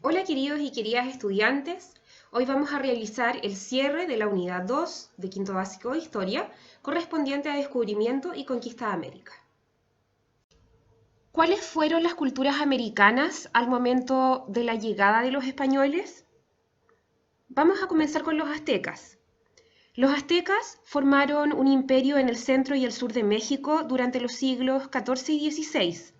Hola queridos y queridas estudiantes, hoy vamos a realizar el cierre de la unidad 2 de quinto básico de Historia, correspondiente a descubrimiento y conquista de América. ¿Cuáles fueron las culturas americanas al momento de la llegada de los españoles? Vamos a comenzar con los aztecas. Los aztecas formaron un imperio en el centro y el sur de México durante los siglos XIV y XVI.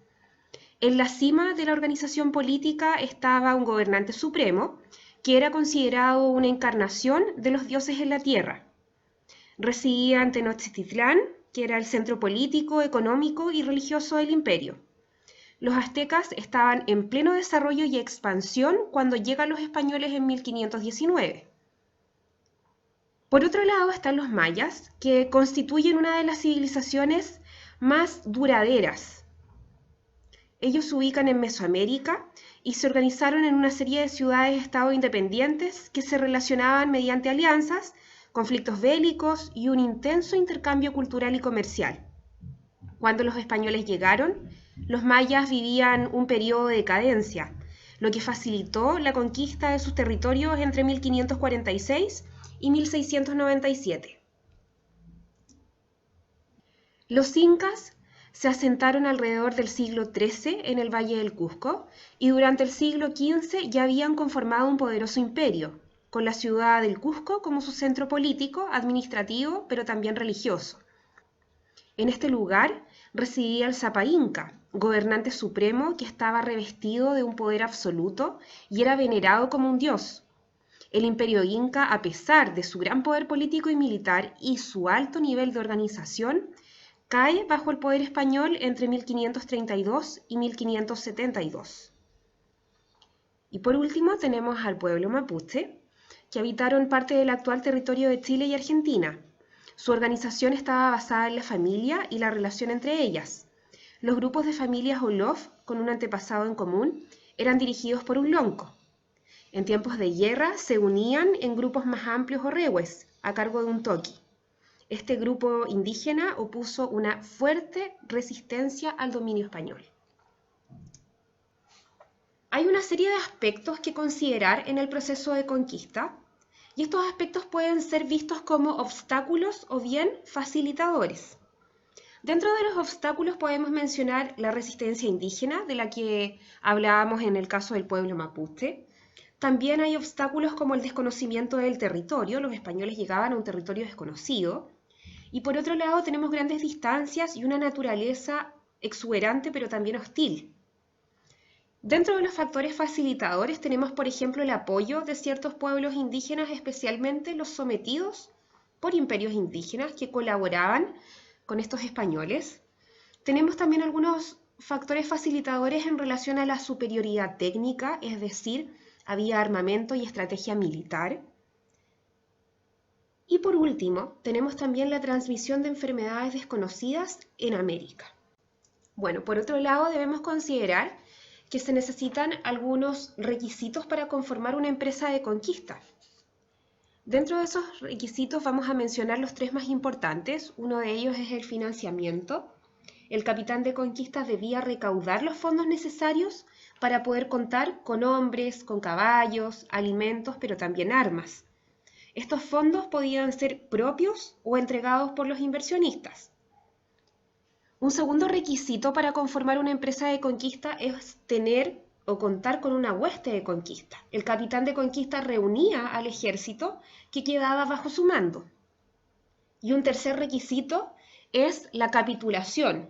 En la cima de la organización política estaba un gobernante supremo, que era considerado una encarnación de los dioses en la tierra. Residía en Tenochtitlán, que era el centro político, económico y religioso del imperio. Los aztecas estaban en pleno desarrollo y expansión cuando llegan los españoles en 1519. Por otro lado están los mayas, que constituyen una de las civilizaciones más duraderas. Ellos se ubican en Mesoamérica y se organizaron en una serie de ciudades-estado independientes que se relacionaban mediante alianzas, conflictos bélicos y un intenso intercambio cultural y comercial. Cuando los españoles llegaron, los mayas vivían un periodo de decadencia, lo que facilitó la conquista de sus territorios entre 1546 y 1697. Los incas se asentaron alrededor del siglo XIII en el Valle del Cusco y durante el siglo XV ya habían conformado un poderoso imperio, con la ciudad del Cusco como su centro político, administrativo, pero también religioso. En este lugar residía el Sapa Inca, gobernante supremo que estaba revestido de un poder absoluto y era venerado como un dios. El imperio inca, a pesar de su gran poder político y militar y su alto nivel de organización, cae bajo el poder español entre 1532 y 1572. Y por último tenemos al pueblo mapuche, que habitaron parte del actual territorio de Chile y Argentina. Su organización estaba basada en la familia y la relación entre ellas. Los grupos de familias Olof, con un antepasado en común, eran dirigidos por un lonco. En tiempos de guerra se unían en grupos más amplios o rehues, a cargo de un toqui. Este grupo indígena opuso una fuerte resistencia al dominio español. Hay una serie de aspectos que considerar en el proceso de conquista, y estos aspectos pueden ser vistos como obstáculos o bien facilitadores. Dentro de los obstáculos podemos mencionar la resistencia indígena, de la que hablábamos en el caso del pueblo mapuche. También hay obstáculos como el desconocimiento del territorio, los españoles llegaban a un territorio desconocido. Y por otro lado tenemos grandes distancias y una naturaleza exuberante pero también hostil. Dentro de los factores facilitadores tenemos, por ejemplo, el apoyo de ciertos pueblos indígenas, especialmente los sometidos por imperios indígenas que colaboraban con estos españoles. Tenemos también algunos factores facilitadores en relación a la superioridad técnica, es decir, había armamento y estrategia militar. Y por último, tenemos también la transmisión de enfermedades desconocidas en América. Bueno, por otro lado, debemos considerar que se necesitan algunos requisitos para conformar una empresa de conquista. Dentro de esos requisitos vamos a mencionar los tres más importantes. Uno de ellos es el financiamiento. El capitán de conquistas debía recaudar los fondos necesarios para poder contar con hombres, con caballos, alimentos, pero también armas. Estos fondos podían ser propios o entregados por los inversionistas. Un segundo requisito para conformar una empresa de conquista es tener o contar con una hueste de conquista. El capitán de conquista reunía al ejército que quedaba bajo su mando. Y un tercer requisito es la capitulación.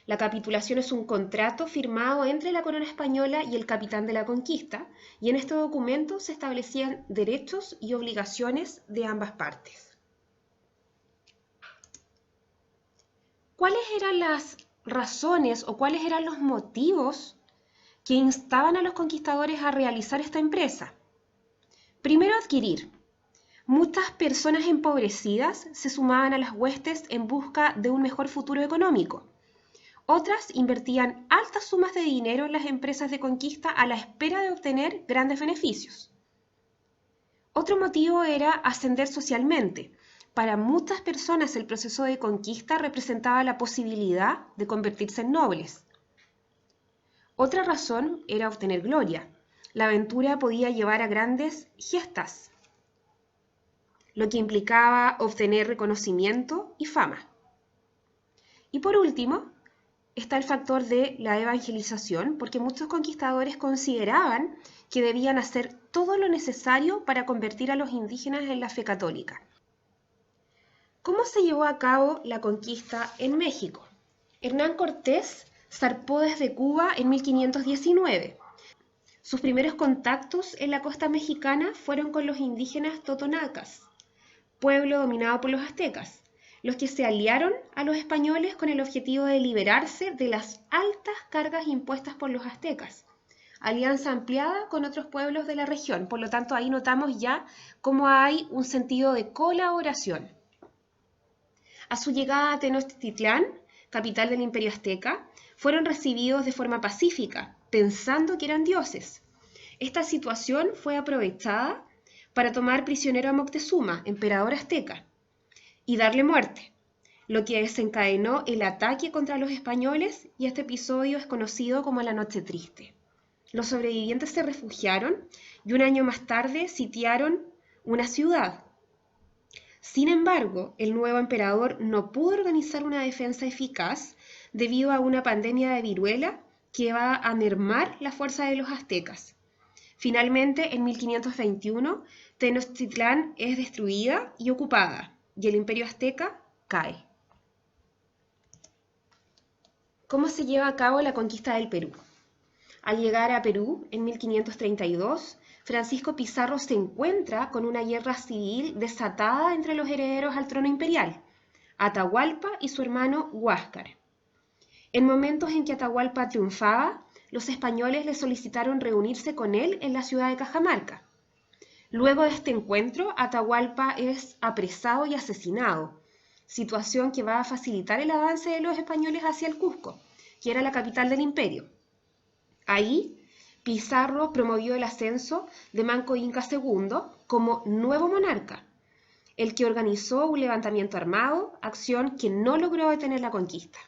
La capitulación es un contrato firmado entre la corona española y el capitán de la conquista, y en este documento se establecían derechos y obligaciones de ambas partes. ¿Cuáles eran las razones o cuáles eran los motivos que instaban a los conquistadores a realizar esta empresa? Primero, adquirir. Muchas personas empobrecidas se sumaban a las huestes en busca de un mejor futuro económico. Otras invertían altas sumas de dinero en las empresas de conquista a la espera de obtener grandes beneficios. Otro motivo era ascender socialmente. Para muchas personas el proceso de conquista representaba la posibilidad de convertirse en nobles. Otra razón era obtener gloria. la aventura podía llevar a grandes gestas, lo que implicaba obtener reconocimiento y fama. Y por último, está el factor de la evangelización, porque muchos conquistadores consideraban que debían hacer todo lo necesario para convertir a los indígenas en la fe católica. ¿Cómo se llevó a cabo la conquista en México? Hernán Cortés zarpó desde Cuba en 1519. Sus primeros contactos en la costa mexicana fueron con los indígenas totonacas, pueblo dominado por los aztecas, los que se aliaron a los españoles con el objetivo de liberarse de las altas cargas impuestas por los aztecas. Alianza ampliada con otros pueblos de la región, por lo tanto ahí notamos ya cómo hay un sentido de colaboración. A su llegada a Tenochtitlán, capital del Imperio Azteca, fueron recibidos de forma pacífica, pensando que eran dioses. Esta situación fue aprovechada para tomar prisionero a Moctezuma, emperador azteca, y darle muerte, lo que desencadenó el ataque contra los españoles, y este episodio es conocido como la Noche Triste. Los sobrevivientes se refugiaron y un año más tarde sitiaron una ciudad. Sin embargo, el nuevo emperador no pudo organizar una defensa eficaz debido a una pandemia de viruela que va a mermar la fuerza de los aztecas. Finalmente, en 1521, Tenochtitlán es destruida y ocupada, y el Imperio Azteca cae. ¿Cómo se lleva a cabo la conquista del Perú? Al llegar a Perú, en 1532, Francisco Pizarro se encuentra con una guerra civil desatada entre los herederos al trono imperial, Atahualpa y su hermano Huáscar. En momentos en que Atahualpa triunfaba, los españoles le solicitaron reunirse con él en la ciudad de Cajamarca. Luego de este encuentro, Atahualpa es apresado y asesinado, situación que va a facilitar el avance de los españoles hacia el Cusco, que era la capital del imperio. Ahí, Pizarro promovió el ascenso de Manco Inca II como nuevo monarca, el que organizó un levantamiento armado, acción que no logró detener la conquista.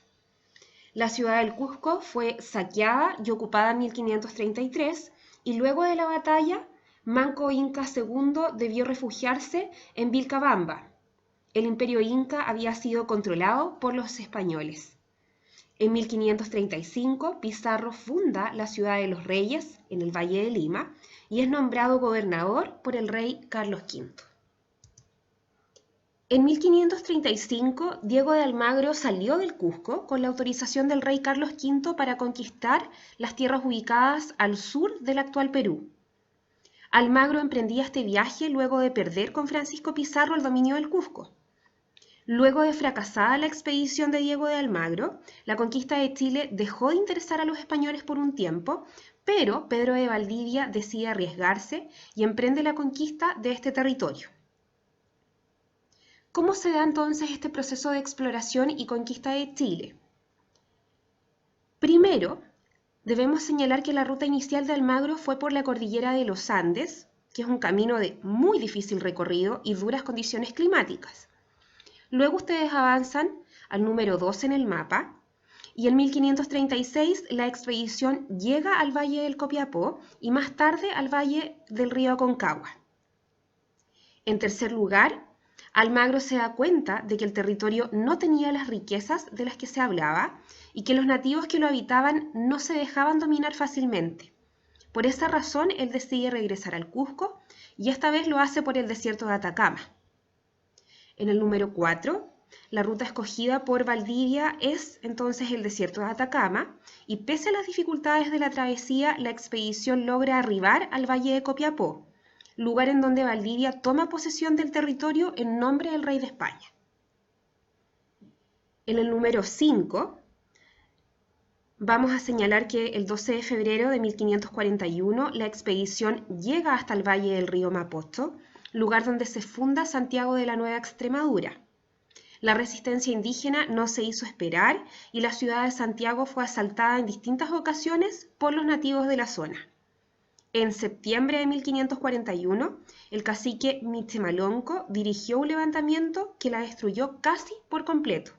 La ciudad del Cusco fue saqueada y ocupada en 1533, y luego de la batalla, Manco Inca II debió refugiarse en Vilcabamba. El imperio inca había sido controlado por los españoles. En 1535, Pizarro funda la ciudad de Los Reyes, en el Valle de Lima, y es nombrado gobernador por el rey Carlos V. En 1535, Diego de Almagro salió del Cusco con la autorización del rey Carlos V para conquistar las tierras ubicadas al sur del actual Perú. Almagro emprendía este viaje luego de perder con Francisco Pizarro el dominio del Cusco. Luego de fracasada la expedición de Diego de Almagro, la conquista de Chile dejó de interesar a los españoles por un tiempo, pero Pedro de Valdivia decide arriesgarse y emprende la conquista de este territorio. ¿Cómo se da entonces este proceso de exploración y conquista de Chile? Primero, debemos señalar que la ruta inicial de Almagro fue por la cordillera de los Andes, que es un camino de muy difícil recorrido y duras condiciones climáticas. Luego ustedes avanzan al número 2 en el mapa, y en 1536 la expedición llega al Valle del Copiapó y más tarde al Valle del río Aconcagua. En tercer lugar, Almagro se da cuenta de que el territorio no tenía las riquezas de las que se hablaba y que los nativos que lo habitaban no se dejaban dominar fácilmente. Por esa razón, él decide regresar al Cusco y esta vez lo hace por el desierto de Atacama. En el número 4, la ruta escogida por Valdivia es entonces el desierto de Atacama, y pese a las dificultades de la travesía, la expedición logra arribar al Valle de Copiapó, lugar en donde Valdivia toma posesión del territorio en nombre del rey de España. En el número 5, vamos a señalar que el 12 de febrero de 1541 la expedición llega hasta el Valle del río Mapocho, lugar donde se funda Santiago de la Nueva Extremadura. La resistencia indígena no se hizo esperar y la ciudad de Santiago fue asaltada en distintas ocasiones por los nativos de la zona. En septiembre de 1541, el cacique Michemalonco dirigió un levantamiento que la destruyó casi por completo.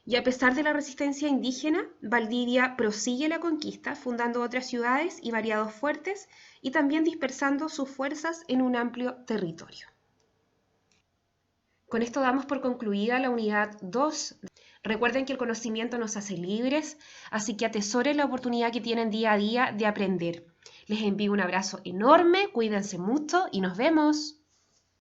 Y a pesar de la resistencia indígena, Valdivia prosigue la conquista, fundando otras ciudades y variados fuertes, y también dispersando sus fuerzas en un amplio territorio. Con esto damos por concluida la unidad 2. Recuerden que el conocimiento nos hace libres, así que atesoren la oportunidad que tienen día a día de aprender. Les envío un abrazo enorme, cuídense mucho y nos vemos.